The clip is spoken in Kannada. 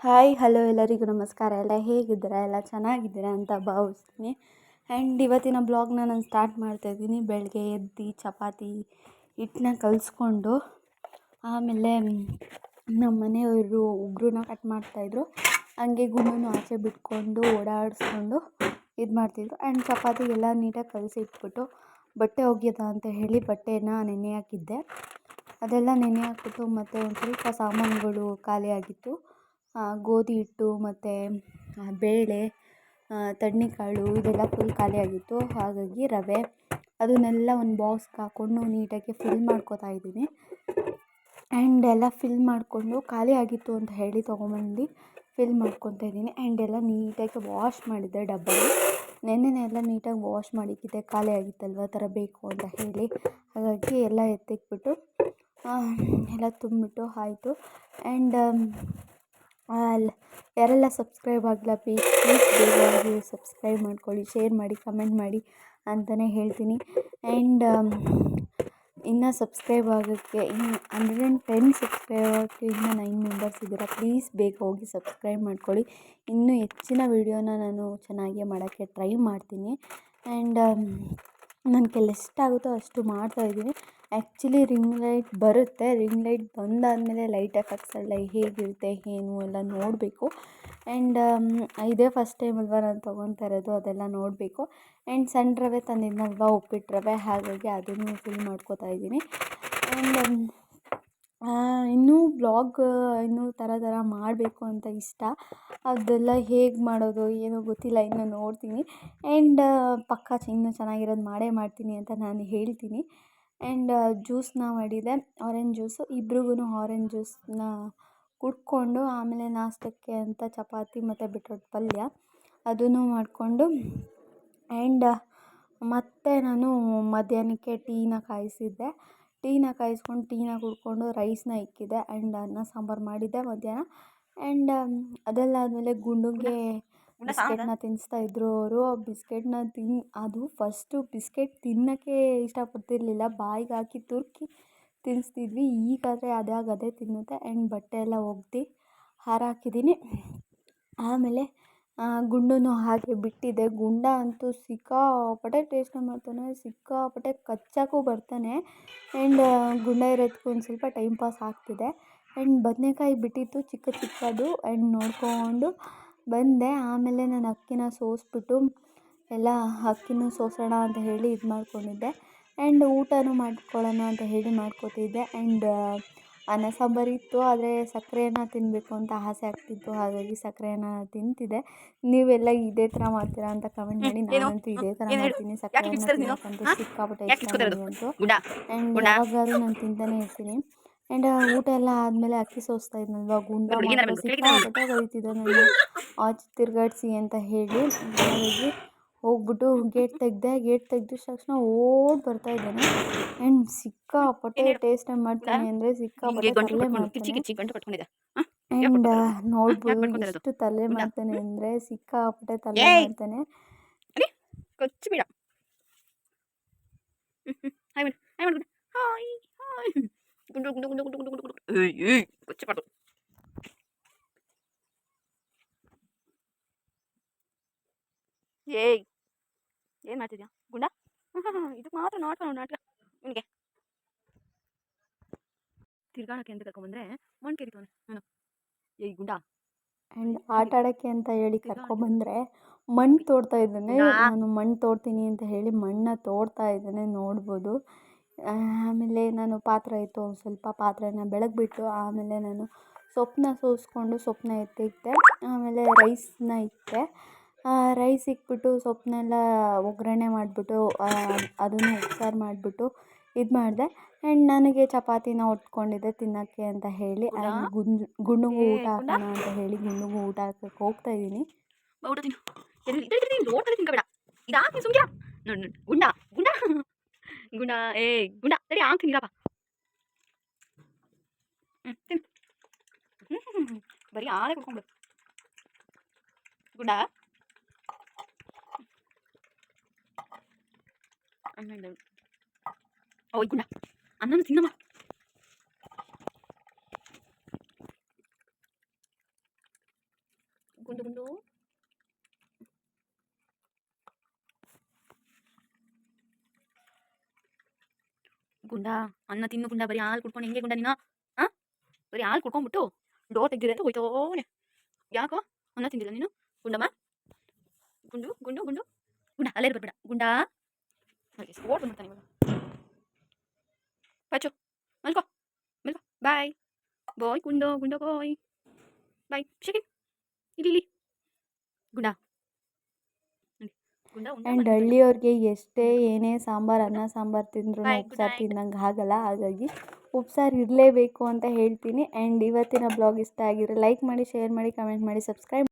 ಹಾಯ್ ಹಲೋ ಎಲ್ಲರಿಗೂ ನಮಸ್ಕಾರ. ಎಲ್ಲ ಹೇಗಿದ್ದೀರಾ? ಎಲ್ಲ ಚೆನ್ನಾಗಿದ್ದೀರಾ ಅಂತ ಭಾವಿಸ್ತೀನಿ. ಆ್ಯಂಡ್ ಇವತ್ತಿನ ಬ್ಲಾಗ್ನ ನಾನು ಸ್ಟಾರ್ಟ್ ಮಾಡ್ತಾಯಿದ್ದೀನಿ. ಬೆಳಗ್ಗೆ ಎದ್ದು ಚಪಾತಿ ಹಿಟ್ಟನ್ನ ಕಲಿಸ್ಕೊಂಡು ಆಮೇಲೆ ನಮ್ಮ ಮನೆಯವರು ಉಗುರನ್ನ ಕಟ್ ಮಾಡ್ತಾಯಿದ್ರು. ಹಂಗೆ ಗುಂಡನ್ನು ಆಚೆ ಬಿಟ್ಕೊಂಡು ಓಡಾಡಿಸ್ಕೊಂಡು ಇದು ಮಾಡ್ತಿದ್ರು. ಆ್ಯಂಡ್ ಚಪಾತಿಗೆಲ್ಲ ನೀಟಾಗಿ ಕಲಸಿ ಇಟ್ಬಿಟ್ಟು ಬಟ್ಟೆ ಒಗೆಯೋದ ಅಂತ ಹೇಳಿ ಬಟ್ಟೆನ ನೆನೆ ಹಾಕಿದ್ದೆ. ಅದೆಲ್ಲ ನೆನೆ ಹಾಕ್ಬಿಟ್ಟು ಮತ್ತು ಒಂದು ಸ್ವಲ್ಪ ಸಾಮಾನುಗಳು ಖಾಲಿಯಾಗಿತ್ತು. ಗೋಧಿ ಹಿಟ್ಟು ಮತ್ತು ಬೇಳೆ, ತಡ್ನಿಕಾಳು ಇದೆಲ್ಲ ಫುಲ್ ಖಾಲಿಯಾಗಿತ್ತು. ಹಾಗಾಗಿ ರವೆ ಅದನ್ನೆಲ್ಲ ಒಂದು ಬಾಕ್ಸ್ಗೆ ಹಾಕ್ಕೊಂಡು ನೀಟಾಗಿ ಫಿಲ್ ಮಾಡ್ಕೊತಾ ಇದ್ದೀನಿ. ಆ್ಯಂಡ್ ಎಲ್ಲ ಫಿಲ್ ಮಾಡಿಕೊಂಡು ಖಾಲಿ ಆಗಿತ್ತು ಅಂತ ಹೇಳಿ ತೊಗೊಂಬಂದು ಫಿಲ್ ಮಾಡ್ಕೊತಾ ಇದ್ದೀನಿ. ಆ್ಯಂಡ್ ಎಲ್ಲ ನೀಟಾಗಿ ವಾಶ್ ಮಾಡಿದ್ದೆ. ಡಬ್ಬಲ್ಲಿ ನೆನ್ನೆನೇ ಎಲ್ಲ ನೀಟಾಗಿ ವಾಶ್ ಮಾಡಿಕ್ಕಿದ್ದೆ. ಖಾಲಿ ಆಗಿತ್ತಲ್ವ ಆ ಥರ ಬೇಕು ಅಂತ ಹೇಳಿ. ಹಾಗಾಗಿ ಎಲ್ಲ ಎತ್ತಿಕ್ಬಿಟ್ಟು ಎಲ್ಲ ತುಂಬಿಟ್ಟು ಆಯಿತು. ಆ್ಯಂಡ್ ಯಾರೆಲ್ಲ ಸಬ್ಸ್ಕ್ರೈಬ್ ಆಗಿಲ್ಲ ಪ್ಲೀಸ್ ಬೇಗ ಸಬ್ಸ್ಕ್ರೈಬ್ ಮಾಡ್ಕೊಳ್ಳಿ, ಶೇರ್ ಮಾಡಿ, ಕಮೆಂಟ್ ಮಾಡಿ ಅಂತಲೇ ಹೇಳ್ತೀನಿ. ಆ್ಯಂಡ್ ಇನ್ನು ಸಬ್ಸ್ಕ್ರೈಬ್ ಆಗೋಕ್ಕೆ ಇನ್ನು 110 ಸಬ್ಸ್ಕ್ರೈಬ್ ಆಗೋಕ್ಕೆ ಇನ್ನೂ 9 ಮೆಂಬರ್ಸ್ ಇದ್ದೀರಾ. ಪ್ಲೀಸ್ ಬೇಗ ಹೋಗಿ ಸಬ್ಸ್ಕ್ರೈಬ್ ಮಾಡ್ಕೊಳ್ಳಿ. ಇನ್ನೂ ಹೆಚ್ಚಿನ ವೀಡಿಯೋನ ನಾನು ಚೆನ್ನಾಗಿ ಮಾಡೋಕ್ಕೆ ಟ್ರೈ ಮಾಡ್ತೀನಿ. ಆ್ಯಂಡ್ ನನ್ನ ಕೈಲಿ ಎಷ್ಟಾಗುತ್ತೋ ಅಷ್ಟು ಮಾಡ್ತಾಯಿದ್ದೀನಿ. ಆ್ಯಕ್ಚುಲಿ ರಿಂಗ್ ಲೈಟ್ ಬರುತ್ತೆ. ರಿಂಗ್ ಲೈಟ್ ಬಂದಾದಮೇಲೆ ಲೈಟ್ ಎಫೆಕ್ಟ್ಸ್ ಎಲ್ಲ ಹೇಗಿರುತ್ತೆ ಏನು ಎಲ್ಲ ನೋಡಬೇಕು. ಆ್ಯಂಡ್ ಇದೇ ಫಸ್ಟ್ ಟೈಮ್ ಅಲ್ವಾ ನಾನು ತೊಗೊತಾ ಇರೋದು, ಅದೆಲ್ಲ ನೋಡಬೇಕು. ಆ್ಯಂಡ್ ಸಣ್ಣ ರವೆ ತಂದಿದ್ನಲ್ವ, ಉಪ್ಪಿಟ್ಟು ರವೆ, ಹಾಗಾಗಿ ಅದನ್ನು ಫಿಲ್ ಮಾಡ್ಕೋತಾ ಇದ್ದೀನಿ. ಆ್ಯಂಡ್ ಇನ್ನೂ ಬ್ಲಾಗ್ ಇನ್ನೂ ಥರ ಮಾಡಬೇಕು ಅಂತ ಇಷ್ಟ. ಅದೆಲ್ಲ ಹೇಗೆ ಮಾಡೋದು ಏನೋ ಗೊತ್ತಿಲ್ಲ, ಇನ್ನೂ ನೋಡ್ತೀನಿ. ಆ್ಯಂಡ್ ಪಕ್ಕ ಇನ್ನೂ ಚೆನ್ನಾಗಿರೋದು ಮಾಡ್ತೀನಿ ಅಂತ ನಾನು ಹೇಳ್ತೀನಿ. ಆ್ಯಂಡ್ ಜ್ಯೂಸನ್ನ ಮಾಡಿದೆ, ಆರೆಂಜ್ ಜ್ಯೂಸು. ಇಬ್ರಿಗೂ ಆರೆಂಜ್ ಜ್ಯೂಸನ್ನ ಕುಡ್ಕೊಂಡು ಆಮೇಲೆ ನಾಷ್ಟಕ್ಕೆ ಅಂತ ಚಪಾತಿ ಮತ್ತು ಬೀಟ್ರೋಟ್ ಪಲ್ಯ ಅದನ್ನು ಮಾಡಿಕೊಂಡು ಆ್ಯಂಡ್ ಮತ್ತು ನಾನು ಮಧ್ಯಾಹ್ನಕ್ಕೆ ಟೀನ ಕಾಯಿಸ್ಕೊಂಡು ಟೀನ ಕುಡ್ಕೊಂಡು ರೈಸ್ನ ಇಕ್ಕಿದ್ದೆ. ಆ್ಯಂಡ್ ಅನ್ನ ಸಾಂಬಾರು ಮಾಡಿದ್ದೆ ಮಧ್ಯಾಹ್ನ. ಆ್ಯಂಡ್ ಅದೆಲ್ಲ ಆದಮೇಲೆ ಗುಂಡುಗೆ ಬಿಸ್ಕೆಟ್ನ ತಿನ್ನಿಸ್ತಾ ಇದ್ರು ಅವರು. ಬಿಸ್ಕೆಟ್ನ ಅದು ಫಸ್ಟು ಬಿಸ್ಕೆಟ್ ತಿನ್ನೋಕ್ಕೆ ಇಷ್ಟಪಡ್ತಿರ್ಲಿಲ್ಲ, ಬಾಯಿಗೆ ಹಾಕಿ ತುರುಕಿ ತಿನ್ನಿಸ್ತಿದ್ವಿ. ಈಗಾದರೆ ಅದೇ ತಿನ್ನುತ್ತೆ. ಆ್ಯಂಡ್ ಬಟ್ಟೆ ಎಲ್ಲ ಒಗ್ದು ಹಾರ ಹಾಕಿದ್ದೀನಿ. ಆಮೇಲೆ ಗುಂಡನ್ನು ಹಾಗೆ ಬಿಟ್ಟಿದ್ದೆ. ಗುಂಡ ಅಂತೂ ಸಿಕ್ಕಾಪಟ್ಟೆ ಟೇಸ್ಟ್ ಮಾಡ್ತಾನೆ, ಸಿಕ್ಕಾಪಟ್ಟೆ ಕಚ್ಚೋಕ್ಕೂ ಬರ್ತಾನೆ. ಆ್ಯಂಡ್ ಗುಂಡ ಇರೋದಕ್ಕೂ ಒಂದು ಸ್ವಲ್ಪ ಟೈಮ್ ಪಾಸ್ ಆಗ್ತಿದೆ. ಆ್ಯಂಡ್ ಬದನೇಕಾಯಿ ಬಿಟ್ಟಿತ್ತು ಚಿಕ್ಕದು. ಆ್ಯಂಡ್ ನೋಡಿಕೊಂಡು ಬಂದೆ. ಆಮೇಲೆ ನಾನು ಅಕ್ಕಿನ ಸೋಸಿಬಿಟ್ಟು ಎಲ್ಲ ಅಕ್ಕಿನೂ ಸೋಸೋಣ ಅಂತ ಹೇಳಿ ಇದು ಮಾಡ್ಕೊಂಡಿದ್ದೆ. ಆ್ಯಂಡ್ ಊಟನೂ ಮಾಡ್ಕೊಳ್ಳೋಣ ಅಂತ ಹೇಳಿ ಮಾಡ್ಕೋತಿದ್ದೆ. ಆ್ಯಂಡ್ ಅನ್ನ ಸಾಂಬಾರಿತ್ತು, ಆದರೆ ಸಕ್ಕರೆನ ತಿನ್ನಬೇಕು ಅಂತ ಆಸೆ ಆಗ್ತಿತ್ತು, ಹಾಗಾಗಿ ಸಕ್ಕರೆನ ತಿಂತಿದ್ದೆ. ನೀವೆಲ್ಲ ಇದೇ ಥರ ಮಾಡ್ತೀರಾ ಅಂತ ಕಮೆಂಟ್ ಮಾಡಿ. ನಾನಂತೂ ಇದೇ ಥರ ಮಾಡ್ತೀನಿ, ಸಕ್ಕರೆನ ತಿನ್ನೋಕ್ಕಂತೂ ಸಿಕ್ಕಾಪಟ್ಟೆ ಇಷ್ಟ ನನಗಂತೂ. ಆ್ಯಂಡ್ ಯಾವಾಗಾದ್ರೂ ನಾನು ತಿಂತಾನೆ ಇರ್ತೀನಿ. ಆ್ಯಂಡ್ ಊಟ ಎಲ್ಲ ಆದಮೇಲೆ ಅಕ್ಕಿ ಸೋಸ್ತಾ ಇದ್ನಲ್ವ, ಗುಂಡ ಮಾತ್ರ ಸಿಕ್ಕಾಪಟ್ಟೆ ಬರೀತಿದ್ದೆ ನನ್ನ ಆಚೆ ತಿರುಗಾಡಿಸಿ ಅಂತ ಹೇಳಿ. ಹಾಗಾಗಿ ಹೋಗ್ಬಿಟ್ಟು ಗೇಟ್ ತೆಗೆದ ತಕ್ಷಣ ಓಡಿ ಬರ್ತಾಯಿದ್ದಾನೆ. ಆ್ಯಂಡ್ ಸಿಕ್ಕಾಪಟ್ಟೆ ಟೇಸ್ಟ್ ಮಾಡ್ತೀನಿ ಅಂದರೆ ಸಿಕ್ಕಾಪಟ್ಟೆ ತರಲೆ ಮಾಡ್ತಾನೆ. ಆ್ಯಂಡ್ ನೋಡ್ಬೋದು ಎಷ್ಟು ತರಲೆ ಮಾಡ್ತಾನೆ ಅಂದರೆ ಸಿಕ್ಕಾಪಟ್ಟೆ ತರಲೆ ಮಾಡ್ತಾನೆ. ಏಯ್ ಏನು ಮಾಡ್ತಿದ್ಯಾ ಗುಂಡ? ಇದಕ್ಕೆ ಮಾತ್ರ ನಾಟಕ ನಿನಗೆ. ತಿರ್ಗಾಡೋಕ್ಕೆ ಅಂತ ಕರ್ಕೊಂಬಂದ್ರೆ ಮಣ್ಣು ಕೆರಿತಾನೆ ನಾನು. ಏಯ್ ಗುಂಡ. ಆ್ಯಂಡ್ ಆಟ ಆಡೋಕ್ಕೆ ಅಂತ ಹೇಳಿ ಕರ್ಕೊಬಂದರೆ ಮಣ್ಣು ತೋಡ್ತಾ ಇದ್ದಾನೆ. ನಾನು ಮಣ್ಣು ತೋಡ್ತೀನಿ ಅಂತ ಹೇಳಿ ಮಣ್ಣನ್ನ ತೋಡ್ತಾ ಇದ್ದಾನೆ, ನೋಡ್ಬೋದು. ಆಮೇಲೆ ನಾನು ಪಾತ್ರೆ ಇತ್ತು, ಸ್ವಲ್ಪ ಪಾತ್ರೆನ ಬೆಳಗ್ಬಿಟ್ಟು ಆಮೇಲೆ ನಾನು ಸೊಪ್ಪನ್ನ ಸೋಸ್ಕೊಂಡು ಸೊಪ್ಪನ್ನ ಎತ್ತಿಕ್ತೆ. ಆಮೇಲೆ ರೈಸ್ನ ಇಟ್ಟೆ. ರೈಸ್ ಇಕ್ಬಿಟ್ಟು ಸೊಪ್ಪನ್ನೆಲ್ಲ ಒಗ್ಗರಣೆ ಮಾಡಿಬಿಟ್ಟು ಅದನ್ನು ಉಪ್ಸಾರು ಮಾಡಿಬಿಟ್ಟು ಇದು ಮಾಡಿದೆ. ಆ್ಯಂಡ್ ನನಗೆ ಚಪಾತಿನ ಒತ್ಕೊಂಡಿದ್ದೆ ತಿನ್ನೋಕ್ಕೆ ಅಂತ ಹೇಳಿ. ಆ್ಯಂಡ್ ಗುಂಡುಗೂ ಊಟ ಹಾಕೋಣ ಅಂತ ಹೇಳಿ ಗುಂಡುಗೂ ಊಟ ಹಾಕಕ್ಕೆ ಹೋಗ್ತಾಯಿದ್ದೀನಿ. ಊಟ ತಿನ್ನು. ನೋಡ್ತಾರೆ ತಿನ್ಕೋಬೇಡ. ಇದಾಕಿ ಸುಮ್ಕಿರ. ನೋಡಿ ಗುಂಡ ಗುಂಡ ಗುಂಡ ಏಯ್ ಗುಂಡ ಸರಿ ಹಾಕ್ತೀನಿರಪ್ಪ. ತಿನ್ನು. ಬರೀ ಆಳೆ ಕುಡ್ಕೊಂಡ್ಬಿಡು ಗುಂಡ. ಓಯ್ ಗುಂಡ ಅನ್ನನು ತಿನ್ನಮ್ಮ. ಗುಂಡು ಗುಂಡು ಗುಂಡ ಅನ್ನ ತಿನ್ನು ಗುಂಡ. ಬರೀ ಹಾಲು ಕುಡ್ಕೊಂಡು ಹೆಂಗೆ ಗುಂಡ ನೀನು? ಹಾಂ, ಬರೀ ಹಾಲು ಕುಡ್ಕೊಂಡ್ಬಿಟ್ಟು ಡೋರ್ ತೆಗ್ದಿದೆ ಅಂತ ಹೋಯ್ತೋನೆ. ಯಾಕೋ ಅನ್ನ ತಿಂದಿಲ್ಲ ನೀನು? ಗುಂಡಮ್ಮ, ಗುಂಡು ಗುಂಡು ಗುಂಡು ಗುಂಡ, ಅಲ್ಲೇ ಬರ್ಬೇಡ ಗುಂಡ. ಹಾಗೆ ಓಡ್ ಬಂದ್ಬಿಡ್ತಾನೆ ಇವಾಗ. ಪಚ್ಚು ಮಲ್ಕೋ ಮಲ್ಕೋ. ಬಾಯ್ ಬಾಯ್ ಗುಂಡು ಗುಂಡು ಬಾಯ್. ಬಾಯ್ ಶೆಕೆ. ಇಲ್ಲಿ ಗುಂಡ ಗುಂಡ. ಆ್ಯಂಡ್ ಹಳ್ಳಿಯವ್ರಿಗೆ ಎಷ್ಟೇ ಏನೇ ಸಾಂಬಾರು ಅನ್ನ ಸಾಂಬಾರು ತಿಂದ್ರೂ Bye, good ಉಪ್ಸಾರು night. ತಿನ್ನಂಗೆ ಆಗಲ್ಲ. ಹಾಗಾಗಿ ಉಪ್ಸಾರು ಇರಲೇಬೇಕು ಅಂತ ಹೇಳ್ತೀನಿ. ಆ್ಯಂಡ್ ಇವತ್ತಿನ ಬ್ಲಾಗ್ ಇಷ್ಟ ಆಗಿರೋ ಲೈಕ್ ಮಾಡಿ, ಶೇರ್ ಮಾಡಿ, ಕಮೆಂಟ್ ಮಾಡಿ, ಸಬ್ಸ್ಕ್ರೈಬ್